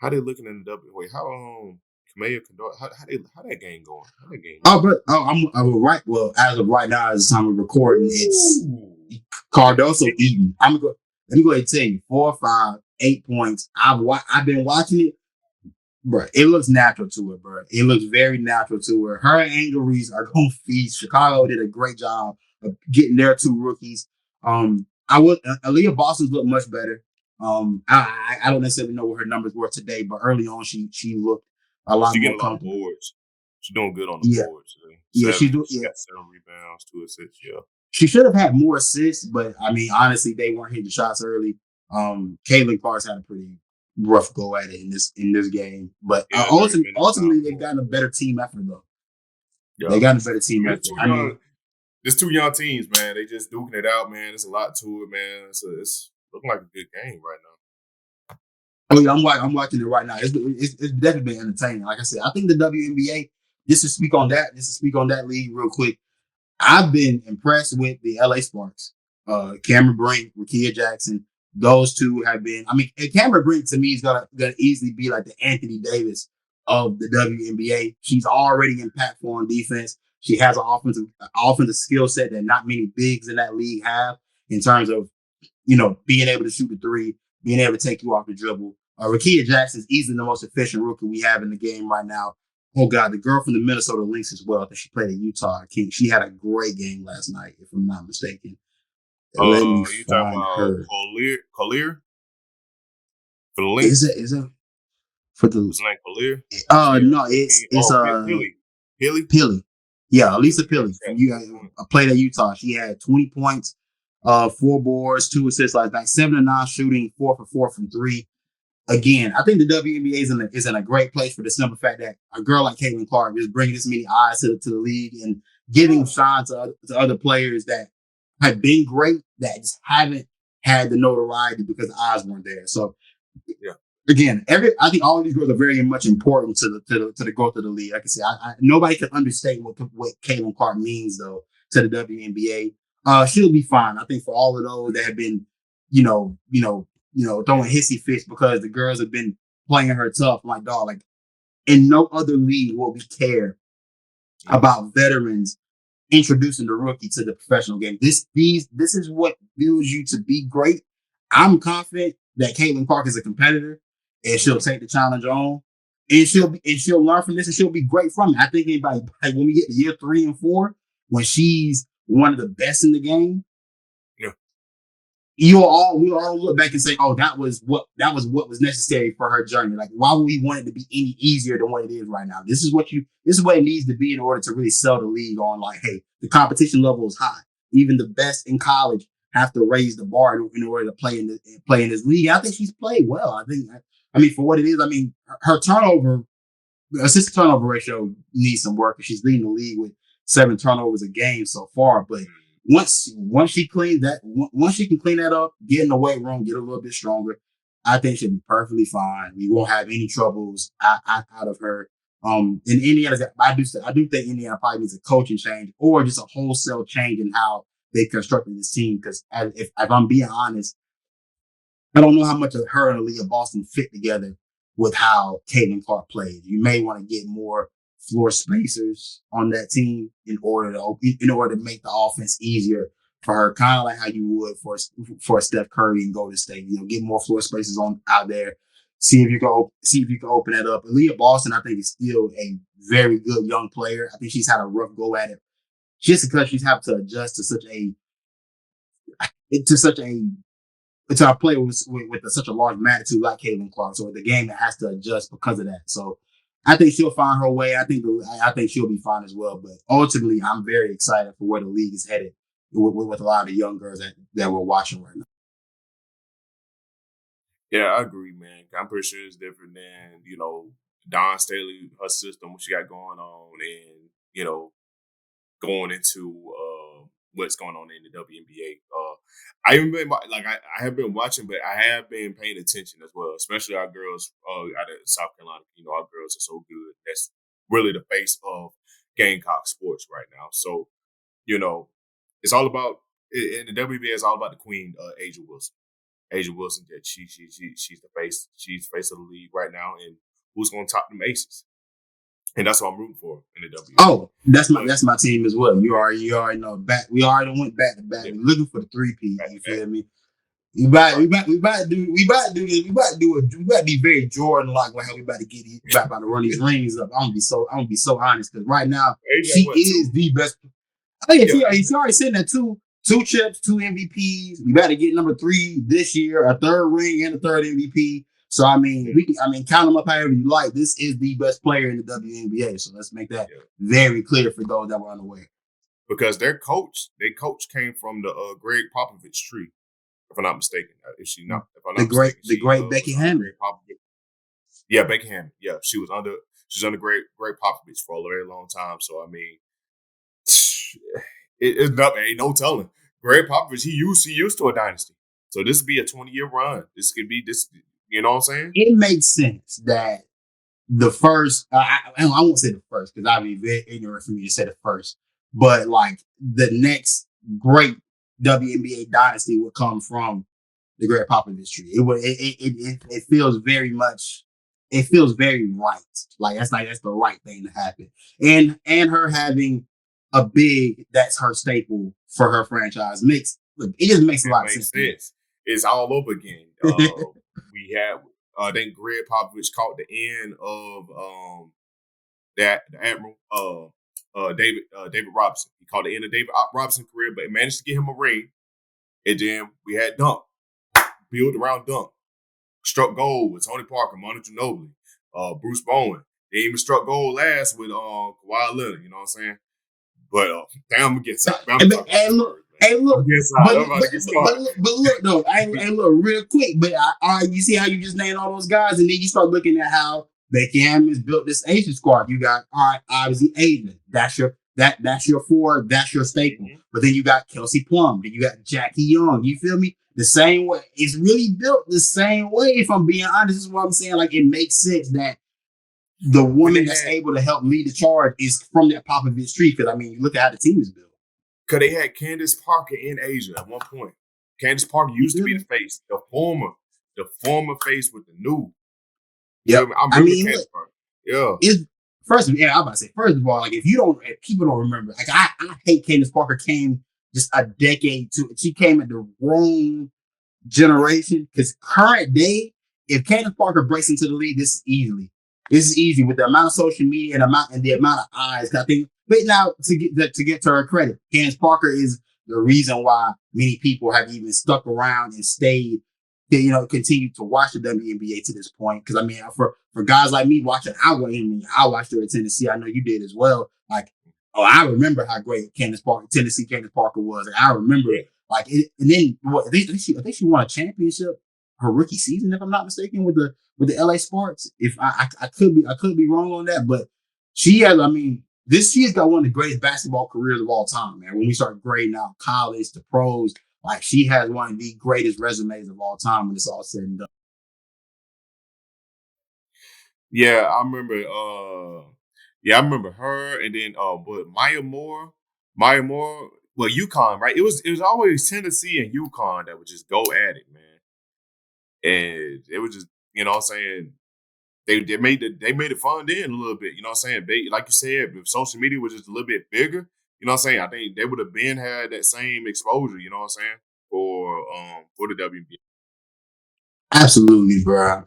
How they looking in the W? Wait, how Kamea Condor? How that game going? How that game Oh, but I'm right. Well, as of right now, as the time of recording, it's going? Ooh, Cardoso eating. Let me go ahead and tell you, 4, 5, 8 points. I've been watching it, bro. It looks natural to her, bro. It looks very natural to her. Her Angel Reese are going to feast. Chicago did a great job of getting their two rookies. Aaliyah Boston's looked much better. I don't necessarily know what her numbers were today, but early on she looked a lot she more getting a lot of comfortable. boards. She doing good on the Yeah, boards. yeah, Seven. She yeah. got 7 rebounds, 2 assists. Yeah. She should have had more assists, but I mean, honestly, they weren't hitting shots early. Caitlin Clark's had a pretty rough go at it in this game, but Yeah, 30 minutes now. ultimately they've gotten a better team effort though. They Yeah. got a better team It's effort. too I young. mean, It's 2 young teams, man. They just duking it out, man. There's a lot to it, man. It's looking like a good game right now. oh yeah, I'm watching it right now. It's definitely been entertaining. Like I said, I think the WNBA. Just to speak on that, league real quick. I've been impressed with the LA Sparks. Cameron Brink, Rakia Jackson, those two have been. I mean, and Cameron Brink to me is gonna easily be like the Anthony Davis of the WNBA. She's already impactful on defense. She has an offensive skill set that not many bigs in that league have in terms of being able to shoot the three, being able to take you off the dribble. Rakia Jackson is easily the most efficient rookie we have in the game right now. Oh God, the girl from the Minnesota Lynx as well. I think she played at Utah. She had a great game last night, if I'm not mistaken. Let me You talking find about her. Collier for the Is Lynx? it for the? What's his name? Collier? She had No, it's Hilly. Hilly? Pilly. Yeah, Elisa Hilly. Yeah, Pilly she from had you. 20 points. Played at Utah. She had 20 points, 4 boards, 2 assists, like that. 7-9 shooting, 4 for 4 from three. Again, I think the WNBA is in a great place for the simple fact that a girl like Caitlin Clark is bringing this many eyes to the league and giving shine to other players that have been great that just haven't had the notoriety because the eyes weren't there. So Yeah. again, I think all of these girls are very much important to the growth of the league. Like I said, nobody can understate what Caitlin Clark means though to the WNBA. She'll be fine. I think for all of those that have been, throwing hissy fits because the girls have been playing her tough. Like dog, like in no other league will we care about veterans introducing the rookie to the professional game. This is what builds you to be great. I'm confident that Caitlin Clark is a competitor and she'll take the challenge on. And she'll learn from this and she'll be great from it. I think anybody like when we get to year 3 and 4, when she's one of the best in the game, Yeah. we'll all look back and say, oh, that was what was necessary for her journey. Like, why would we want it to be any easier than what it is right now? This is what it needs to be in order to really sell the league on. Like, hey, the competition level is high. Even the best in college have to raise the bar in order to play in this league. I think she's played well. I mean, for what it is, I mean, her assist turnover ratio needs some work. She's leading the league with 7 turnovers a game so far, but once she once she can clean that up, get in the weight room, get a little bit stronger, I think she'll be perfectly fine. We won't have any troubles out of her. In Indiana, I do think Indiana probably needs a coaching change or just a wholesale change in how they constructed this team. Because if I'm being honest, I don't know how much of her and Aaliyah Boston fit together with how Caitlin Clark plays. You may want to get more floor spacers on that team in order to make the offense easier for her, kind of like how you would for Steph Curry and Golden State. Get more floor spacers on out there. See if you can open that up. Aaliyah Boston, I think, is still a very good young player. I think she's had a rough go at it just because she's had to adjust to such a it's our player with such a large magnitude like Caitlin Clark. So the game that has to adjust because of that. So I think she'll find her way. I think she'll be fine as well. But ultimately, I'm very excited for where the league is headed with a lot of the young girls that we're watching right now. Yeah, I agree, man. I'm pretty sure it's different than, Don Staley, her system, what she got going on, and, going into what's going on in the WNBA. I haven't been like I have been watching, but I have been paying attention as well, especially our girls out of South Carolina. Our girls are so good. That's really the face of Gamecock sports right now. So, it's all about in the WNBA. It's all about the Queen, Asia Wilson. Asia Wilson, that she's the face. She's the face of the league right now, and who's going to top them aces. And that's what I'm rooting for in the WNBA. Oh, that's my team as well. You already know. We already went back to back. Yeah. We're looking for the 3-peat. You feel me? We Right. about to do this. We about to be very Jordan like how we about to get it. We about to run these rings up. I'm gonna be so honest because right now she is the best. Oh yeah, he's already sitting at two chips, 2 MVPs. We got to get number 3 this year, a 3rd ring and a 3rd MVP. So I mean, count them up however you like. This is the best player in the WNBA. So let's make that very clear for those that were unaware. Because their coach came from the Greg Popovich tree, if I'm not mistaken. If I'm not mistaken, the great Becky Hammond. Yeah, Becky Hammond. Yeah, she was under Greg Popovich for a very long time. So I mean, it's not, ain't no telling. Greg Popovich, he used to a dynasty. So this would be a 20-year run. This could be this. You know what I'm saying? It makes sense that the first. I won't say the first because I'd be very ignorant for me to say the first. But like the next great WNBA dynasty would come from the Greg Popovich tree. It feels very much. It feels very right. That's the right thing to happen. And her having a big that's her staple for her franchise it just makes a lot of sense. It's all over again. We have I think Greg Popovich caught the end of the Admiral David Robinson. He caught the end of David Robinson's career, but managed to get him a ring. And then we had Dunk, build around Dunk. Struck gold with Tony Parker, Manu Ginobili, Bruce Bowen. They even struck gold last with Kawhi Leonard. You know what I'm saying? But damn, I'm gonna get look, but look though, look real quick. But you see how you just named all those guys, and then you start looking at how Becky Hammond's built this Asian squad. You got obviously Aiden. That's your 4. That's your staple. Mm-hmm. But then you got Kelsey Plum. Then you got Jackie Young. You feel me? The same way. It's really built the same way. If I'm being honest, this is what I'm saying. Like it makes sense that the woman that's able to help lead the charge is from that Popovich tree. Because I mean, you look at how the team is built. Because they had Candace Parker in Asia at one point. Candace Parker used to be the face, the former face with the new. Yeah, I mean, Candace Parker. Yeah. I'm about to say, first of all, like if people don't remember, like I hate Candace Parker came just a decade she came at the wrong generation because current day, if Candace Parker breaks into the league, this is easy with the amount of social media and the amount of eyes. I think, but now to get to her credit, Candace Parker is the reason why many people have even stuck around and stayed. Continue to watch the WNBA to this point. Because I mean, for guys like me watching, I watched her at Tennessee. I know you did as well. Like, I remember how great Tennessee Candace Parker was. And I remember like it, and then I think she won a championship her rookie season, if I'm not mistaken, with the LA Sparks. If I could be wrong on that, but she has. I mean, she's got one of the greatest basketball careers of all time, man. When we start grading out college to pros, like she has one of the greatest resumes of all time when it's all said and done. Yeah, I remember. I remember her, and then but Maya Moore. Well, UConn, right? It was always Tennessee and UConn that would just go at it, man. And it was just, you know what I'm saying, they made it fun then a little bit, you know what I'm saying? Like you said, if social media was just a little bit bigger, you know what I'm saying, I think they would have had that same exposure, you know what I'm saying, for the WNBA. Absolutely, bro.